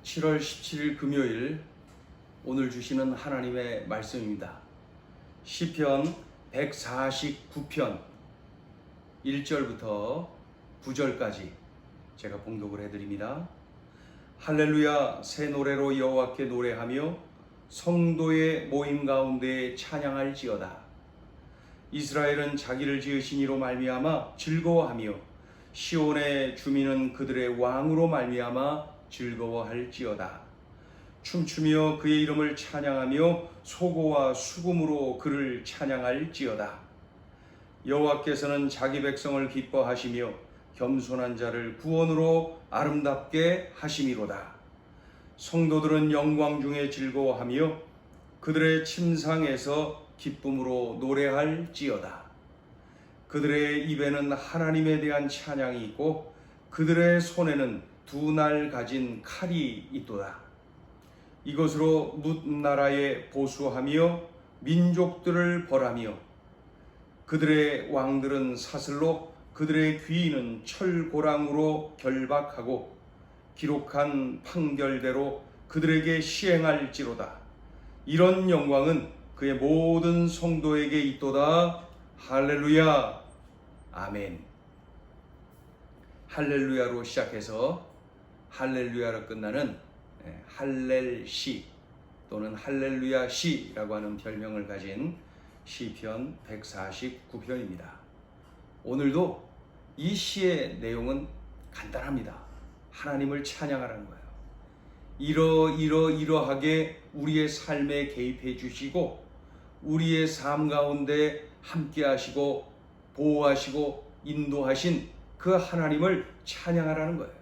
7월 17일 금요일 오늘 주시는 하나님의 말씀입니다. 시편 149편 1절부터 9절까지 제가 봉독을 해드립니다. 할렐루야, 새 노래로 여호와께 노래하며 성도의 모임 가운데 찬양할지어다. 이스라엘은 자기를 지으신 이로 말미암아 즐거워하며 시온의 주민은 그들의 왕으로 말미암아 즐거워할지어다. 춤추며 그의 이름을 찬양하며 소고와 수금으로 그를 찬양할지어다. 여호와께서는 자기 백성을 기뻐하시며 겸손한 자를 구원으로 아름답게 하심이로다. 성도들은 영광 중에 즐거워하며 그들의 침상에서 기쁨으로 노래할지어다. 그들의 입에는 하나님에 대한 찬양이 있고 그들의 손에는 두 날 가진 칼이 있도다. 이것으로 뭇 나라에 보수하며 민족들을 벌하며 그들의 왕들은 사슬로 그들의 귀인은 철고랑으로 결박하고 기록한 판결대로 그들에게 시행할지로다. 이런 영광은 그의 모든 성도에게 있도다. 할렐루야, 아멘. 할렐루야로 시작해서 할렐루야로 끝나는 할렐시 또는 할렐루야시라고 하는 별명을 가진 시편 149편입니다. 오늘도 이 시의 내용은 간단합니다. 하나님을 찬양하라는 거예요. 이러하게 우리의 삶에 개입해 주시고 우리의 삶 가운데 함께 하시고 보호하시고 인도하신 그 하나님을 찬양하라는 거예요.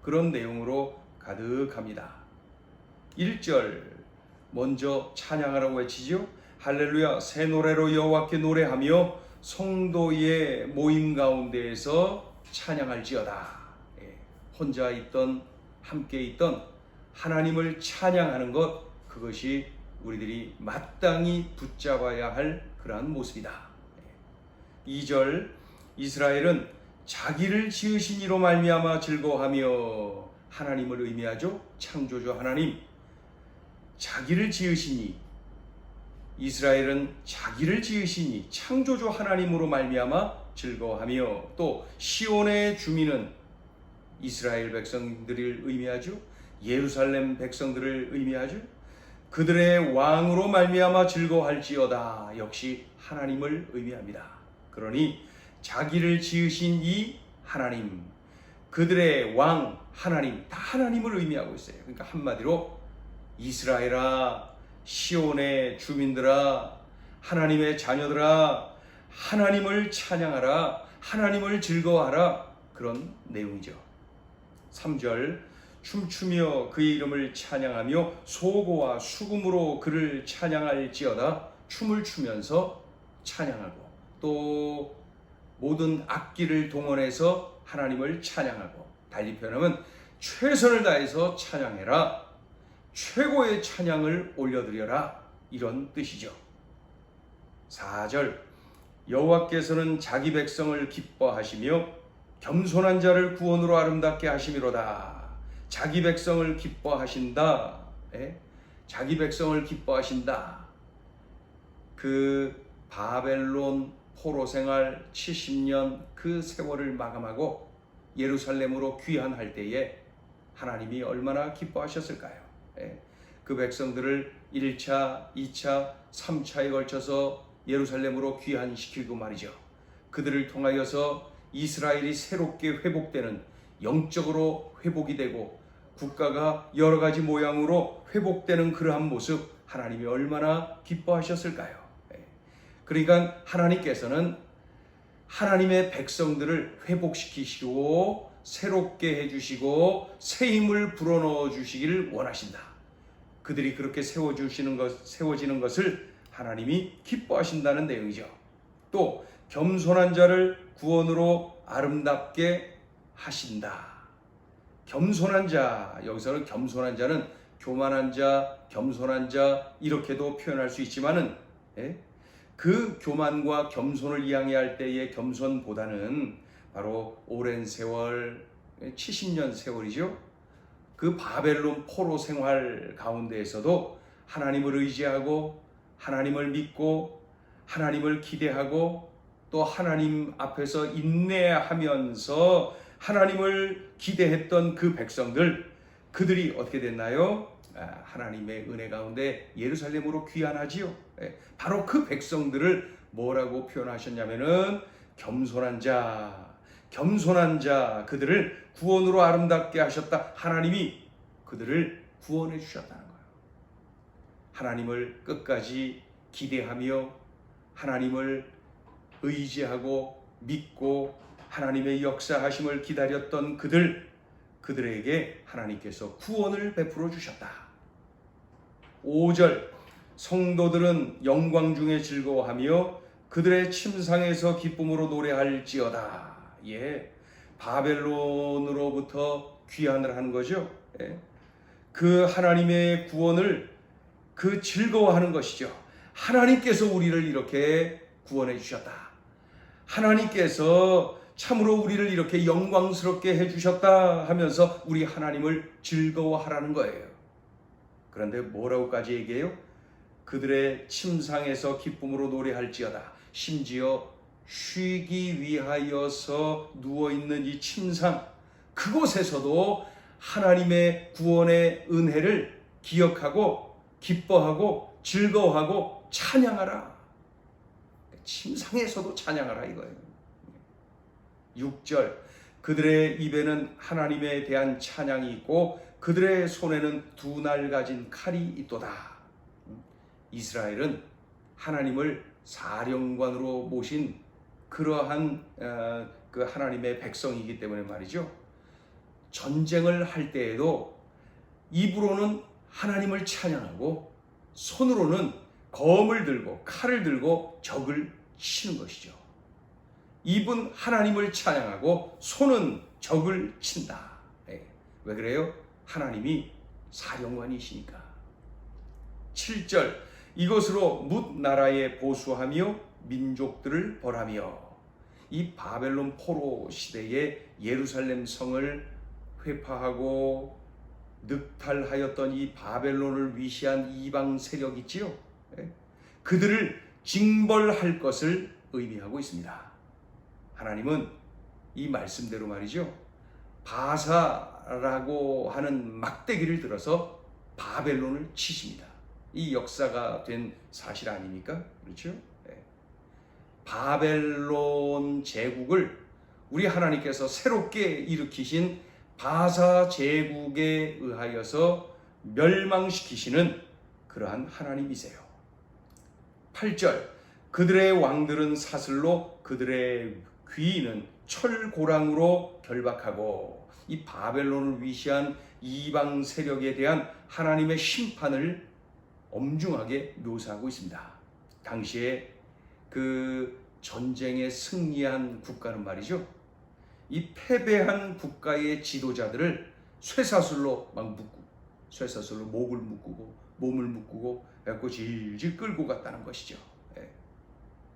그런 내용으로 가득합니다. 1절 먼저 찬양하라고 외치죠. 할렐루야, 새 노래로 여호와께 노래하며 성도의 모임 가운데에서 찬양할지어다. 혼자 있던 함께 있던 하나님을 찬양하는 것, 그것이 우리들이 마땅히 붙잡아야 할 그러한 모습이다. 2절 이스라엘은 자기를 지으신 이로 말미암아 즐거워하며, 하나님을 의미하죠. 창조주 하나님, 자기를 지으시니, 이스라엘은 자기를 지으시니 창조주 하나님으로 말미암아 즐거워하며, 또 시온의 주민은 이스라엘 백성들을 의미하죠. 예루살렘 백성들을 의미하죠. 그들의 왕으로 말미암아 즐거워할지어다. 역시 하나님을 의미합니다. 그러니 자기를 지으신 이 하나님, 그들의 왕 하나님, 다 하나님을 의미하고 있어요. 그러니까 한마디로 이스라엘아, 시온의 주민들아, 하나님의 자녀들아, 하나님을 찬양하라, 하나님을 즐거워하라, 그런 내용이죠. 3절 춤추며 그의 이름을 찬양하며 소고와 수금으로 그를 찬양할지어다. 춤을 추면서 찬양하고 또 모든 악기를 동원해서 하나님을 찬양하고, 달리 표현하면 최선을 다해서 찬양해라, 최고의 찬양을 올려드려라, 이런 뜻이죠. 4절 여호와께서는 자기 백성을 기뻐하시며 겸손한 자를 구원으로 아름답게 하심이로다. 자기 백성을 기뻐하신다. 자기 백성을 기뻐하신다. 그 바벨론 포로 생활 70년 그 세월을 마감하고 예루살렘으로 귀환할 때에 하나님이 얼마나 기뻐하셨을까요? 그 백성들을 1차, 2차, 3차에 걸쳐서 예루살렘으로 귀환시키고 말이죠. 그들을 통하여서 이스라엘이 새롭게 회복되는, 영적으로 회복이 되고 국가가 여러 가지 모양으로 회복되는 그러한 모습, 하나님이 얼마나 기뻐하셨을까요? 그러니까 하나님께서는 하나님의 백성들을 회복시키시고 새롭게 해주시고 새 힘을 불어넣어 주시기를 원하신다. 그들이 그렇게 세워지는 것을 하나님이 기뻐하신다는 내용이죠. 또 겸손한 자를 구원으로 아름답게 하신다. 겸손한 자, 여기서는 겸손한 자는 교만한 자, 겸손한 자 이렇게도 표현할 수 있지만은 그 교만과 겸손을 이야기할 때의 겸손보다는 바로 오랜 세월, 70년 세월이죠. 그 바벨론 포로 생활 가운데에서도 하나님을 의지하고 하나님을 믿고 하나님을 기대하고 또 하나님 앞에서 인내하면서 하나님을 기대했던 그 백성들, 그들이 어떻게 됐나요? 하나님의 은혜 가운데 예루살렘으로 귀환하지요. 바로 그 백성들을 뭐라고 표현하셨냐면은 겸손한 자, 그들을 구원으로 아름답게 하셨다. 하나님이 그들을 구원해 주셨다는 거예요. 하나님을 끝까지 기대하며 하나님을 의지하고 믿고 하나님의 역사하심을 기다렸던 그들에게 하나님께서 구원을 베풀어 주셨다. 5절, 성도들은 영광 중에 즐거워하며 그들의 침상에서 기쁨으로 노래할지어다. 바벨론으로부터 귀환을 하는 거죠. 그 하나님의 구원을 그 즐거워하는 것이죠. 하나님께서 우리를 이렇게 구원해 주셨다. 하나님께서 참으로 우리를 이렇게 영광스럽게 해주셨다 하면서 우리 하나님을 즐거워하라는 거예요. 그런데 뭐라고까지 얘기해요? 그들의 침상에서 기쁨으로 노래할지어다. 심지어 쉬기 위하여서 누워있는 이 침상, 그곳에서도 하나님의 구원의 은혜를 기억하고 기뻐하고 즐거워하고 찬양하라. 침상에서도 찬양하라 이거예요. 6절, 그들의 입에는 하나님에 대한 찬양이 있고 그들의 손에는 두 날 가진 칼이 있도다. 이스라엘은 하나님을 사령관으로 모신 그러한 그 하나님의 백성이기 때문에 말이죠. 전쟁을 할 때에도 입으로는 하나님을 찬양하고 손으로는 검을 들고 칼을 들고 적을 치는 것이죠. 입은 하나님을 찬양하고 손은 적을 친다. 왜 그래요? 하나님이 사령관이시니까. 7절, 이것으로 뭇 나라에 보수하며 민족들을 벌하며. 이 바벨론 포로 시대에 예루살렘 성을 회파하고 늑탈하였던 이 바벨론을 위시한 이방 세력 있지요. 그들을 징벌할 것을 의미하고 있습니다. 하나님은 이 말씀대로 말이죠, 바사라고 하는 막대기를 들어서 바벨론을 치십니다. 이 역사가 된 사실 아닙니까? 그렇죠? 바벨론 제국을 우리 하나님께서 새롭게 일으키신 바사 제국에 의하여서 멸망시키시는 그러한 하나님이세요. 8절, 그들의 왕들은 사슬로 그들의 귀인은 철고랑으로 결박하고. 이 바벨론을 위시한 이방 세력에 대한 하나님의 심판을 엄중하게 묘사하고 있습니다. 당시에 그 전쟁에 승리한 국가는 말이죠, 이 패배한 국가의 지도자들을 쇠사슬로 막 묶고, 쇠사슬로 목을 묶고 몸을 묶고 해갖고 질질 끌고 갔다는 것이죠.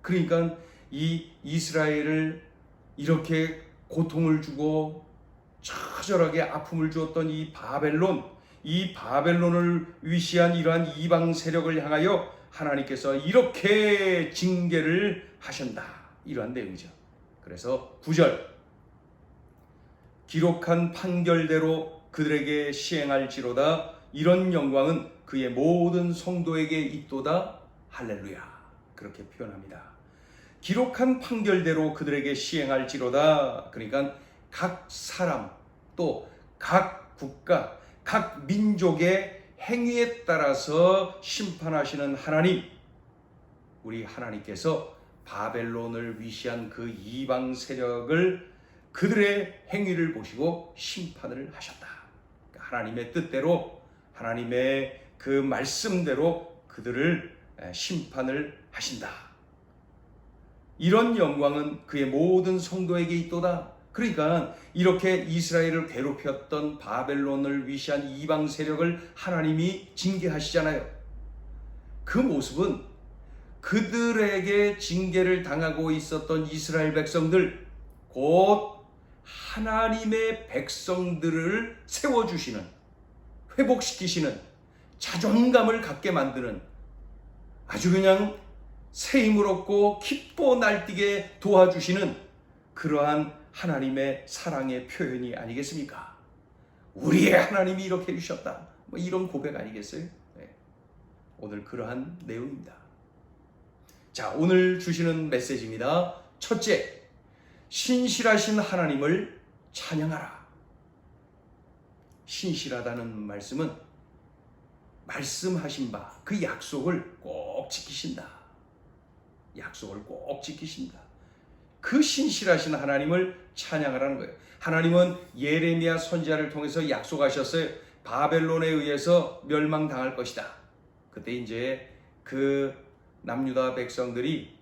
그러니까 이 이스라엘을 이렇게 고통을 주고 처절하게 아픔을 주었던 이 바벨론을 위시한 이러한 이방 세력을 향하여 하나님께서 이렇게 징계를 하신다. 이러한 내용이죠. 그래서 9절, 기록한 판결대로 그들에게 시행할지로다. 이런 영광은 그의 모든 성도에게 있도다. 할렐루야. 그렇게 표현합니다. 기록한 판결대로 그들에게 시행할지로다. 그러니까 각 사람 또 각 국가 각 민족의 행위에 따라서 심판하시는 하나님, 우리 하나님께서 바벨론을 위시한 그 이방 세력을 그들의 행위를 보시고 심판을 하셨다. 하나님의 뜻대로 하나님의 그 말씀대로 그들을 심판을 하신다. 이런 영광은 그의 모든 성도에게 있도다. 그러니까 이렇게 이스라엘을 괴롭혔던 바벨론을 위시한 이방 세력을 하나님이 징계하시잖아요. 그 모습은 그들에게 징계를 당하고 있었던 이스라엘 백성들, 곧 하나님의 백성들을 세워주시는 회복시키시는, 자존감을 갖게 만드는, 아주 그냥 새 힘을 얻고 기뻐 날뛰게 도와주시는 그러한 하나님의 사랑의 표현이 아니겠습니까? 우리의 하나님이 이렇게 해주셨다, 뭐 이런 고백 아니겠어요? 네. 오늘 그러한 내용입니다. 자, 오늘 주시는 메시지입니다. 첫째, 신실하신 하나님을 찬양하라. 신실하다는 말씀은 말씀하신 바 그 약속을 꼭 지키신다. 약속을 꼭 지키신다. 그 신실하신 하나님을 찬양하라는 거예요. 하나님은 예레미야 선지자를 통해서 약속하셨어요. 바벨론에 의해서 멸망당할 것이다. 그때 이제 그 남유다 백성들이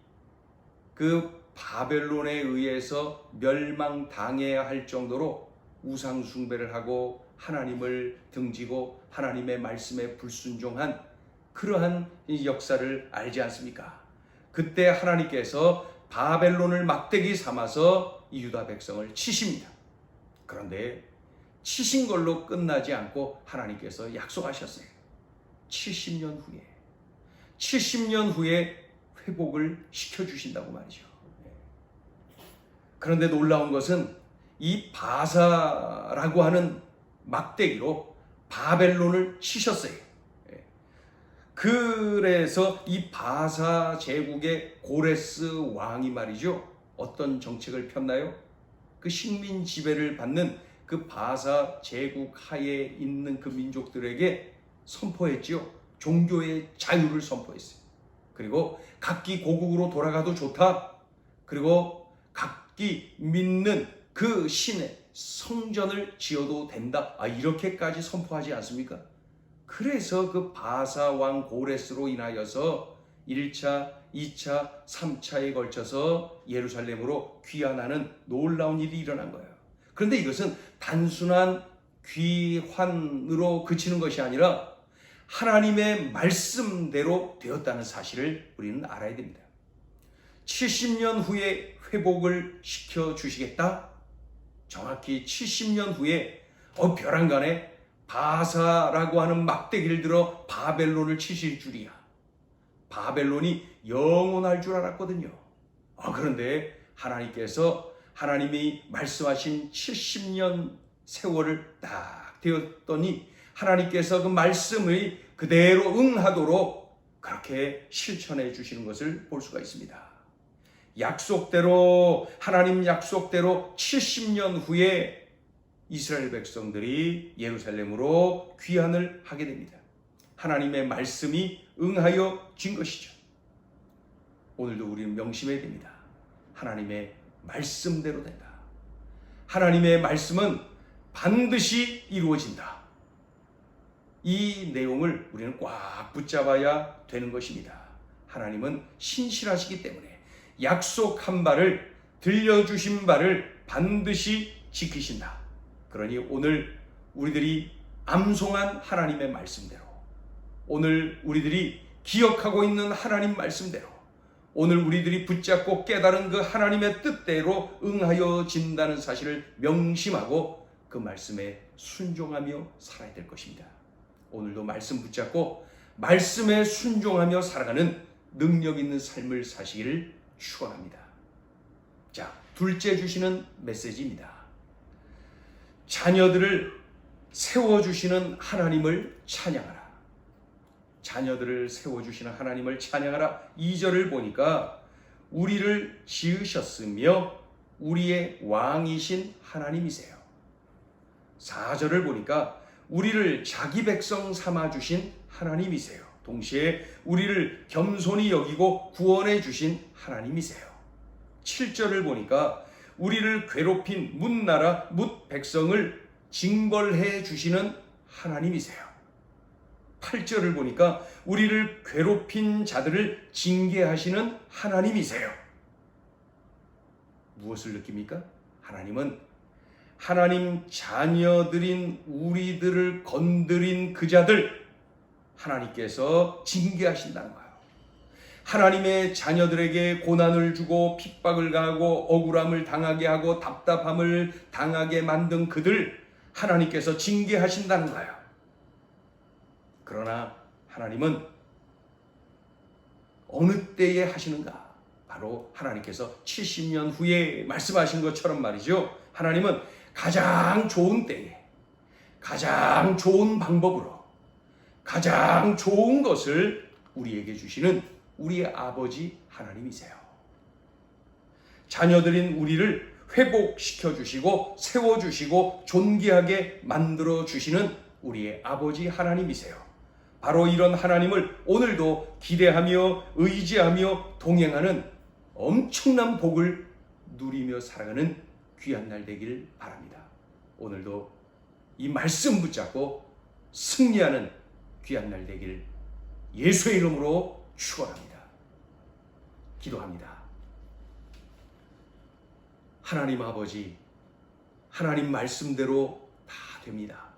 그 바벨론에 의해서 멸망당해야 할 정도로 우상 숭배를 하고 하나님을 등지고 하나님의 말씀에 불순종한 그러한 역사를 알지 않습니까? 그때 하나님께서 바벨론을 막대기 삼아서 이 유다 백성을 치십니다. 그런데 치신 걸로 끝나지 않고 하나님께서 약속하셨어요. 70년 후에 회복을 시켜주신다고 말이죠. 그런데 놀라운 것은 이 바사라고 하는 막대기로 바벨론을 치셨어요. 그래서 이 바사 제국의 고레스 왕이 말이죠, 어떤 정책을 폈나요? 그 식민 지배를 받는 그 바사 제국 하에 있는 그 민족들에게 선포했지요. 종교의 자유를 선포했어요. 그리고 각기 고국으로 돌아가도 좋다. 그리고 각기 믿는 그 신의 성전을 지어도 된다. 이렇게까지 선포하지 않습니까? 그래서 그 바사 왕 고레스로 인하여서 1차, 2차, 3차에 걸쳐서 예루살렘으로 귀환하는 놀라운 일이 일어난 거예요. 그런데 이것은 단순한 귀환으로 그치는 것이 아니라 하나님의 말씀대로 되었다는 사실을 우리는 알아야 됩니다. 70년 후에 회복을 시켜주시겠다? 정확히 70년 후에 벼랑간에 바사라고 하는 막대기를 들어 바벨론을 치실 줄이야. 바벨론이 영원할 줄 알았거든요. 그런데 하나님께서 하나님이 말씀하신 70년 세월을 딱 되었더니 하나님께서 그 말씀의 그대로 응하도록 그렇게 실천해 주시는 것을 볼 수가 있습니다. 약속대로, 하나님 약속대로 70년 후에 이스라엘 백성들이 예루살렘으로 귀환을 하게 됩니다. 하나님의 말씀이 응하여 진 것이죠. 오늘도 우리는 명심해야 됩니다. 하나님의 말씀대로 된다. 하나님의 말씀은 반드시 이루어진다. 이 내용을 우리는 꽉 붙잡아야 되는 것입니다. 하나님은 신실하시기 때문에 약속한 바를, 들려주신 바를 반드시 지키신다. 그러니 오늘 우리들이 암송한 하나님의 말씀대로, 오늘 우리들이 기억하고 있는 하나님 말씀대로, 오늘 우리들이 붙잡고 깨달은 그 하나님의 뜻대로 응하여진다는 사실을 명심하고 그 말씀에 순종하며 살아야 될 것입니다. 오늘도 말씀 붙잡고 말씀에 순종하며 살아가는 능력 있는 삶을 사시기를 축원합니다. 자, 둘째 주시는 메시지입니다. 자녀들을 세워주시는 하나님을 찬양하라. 자녀들을 세워주시는 하나님을 찬양하라. 2절을 보니까 우리를 지으셨으며 우리의 왕이신 하나님이세요. 4절을 보니까 우리를 자기 백성 삼아주신 하나님이세요. 동시에 우리를 겸손히 여기고 구원해 주신 하나님이세요. 7절을 보니까 우리를 괴롭힌 뭇나라 뭇 백성을 징벌해 주시는 하나님이세요. 8절을 보니까 우리를 괴롭힌 자들을 징계하시는 하나님이세요. 무엇을 느낍니까? 하나님은 하나님 자녀들인 우리들을 건드린 그 자들 하나님께서 징계하신다는 거예요. 하나님의 자녀들에게 고난을 주고 핍박을 가하고 억울함을 당하게 하고 답답함을 당하게 만든 그들 하나님께서 징계하신다는 거예요. 그러나 하나님은 어느 때에 하시는가? 바로 하나님께서 70년 후에 말씀하신 것처럼 말이죠. 하나님은 가장 좋은 때에 가장 좋은 방법으로 가장 좋은 것을 우리에게 주시는 우리의 아버지 하나님이세요. 자녀들인 우리를 회복시켜 주시고 세워주시고 존귀하게 만들어 주시는 우리의 아버지 하나님이세요. 바로 이런 하나님을 오늘도 기대하며 의지하며 동행하는 엄청난 복을 누리며 살아가는 귀한 날 되길 바랍니다. 오늘도 이 말씀 붙잡고 승리하는 귀한 날 되길 예수의 이름으로 축원합니다. 기도합니다. 하나님 아버지, 하나님 말씀대로 다 됩니다.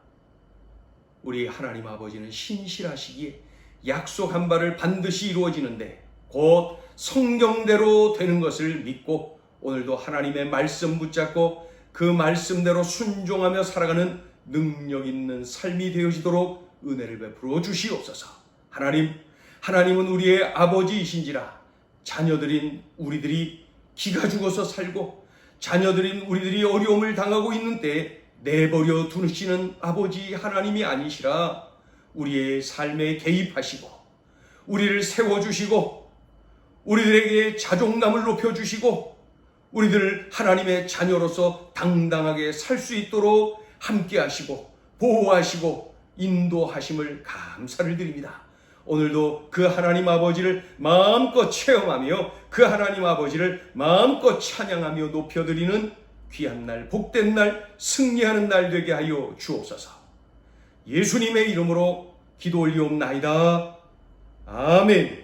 우리 하나님 아버지는 신실하시기에 약속한 바를 반드시 이루어지는데 곧 성경대로 되는 것을 믿고 오늘도 하나님의 말씀 붙잡고 그 말씀대로 순종하며 살아가는 능력 있는 삶이 되어지도록 은혜를 베풀어 주시옵소서. 하나님은 우리의 아버지이신지라 자녀들인 우리들이 기가 죽어서 살고 자녀들인 우리들이 어려움을 당하고 있는 때에 내버려 두시는 아버지 하나님이 아니시라 우리의 삶에 개입하시고 우리를 세워주시고 우리들에게 자존감을 높여주시고 우리들 하나님의 자녀로서 당당하게 살 수 있도록 함께 하시고 보호하시고 인도하심을 감사를 드립니다. 오늘도 그 하나님 아버지를 마음껏 체험하며 그 하나님 아버지를 마음껏 찬양하며 높여드리는 귀한 날, 복된 날, 승리하는 날 되게 하여 주옵소서. 예수님의 이름으로 기도 올리옵나이다. 아멘.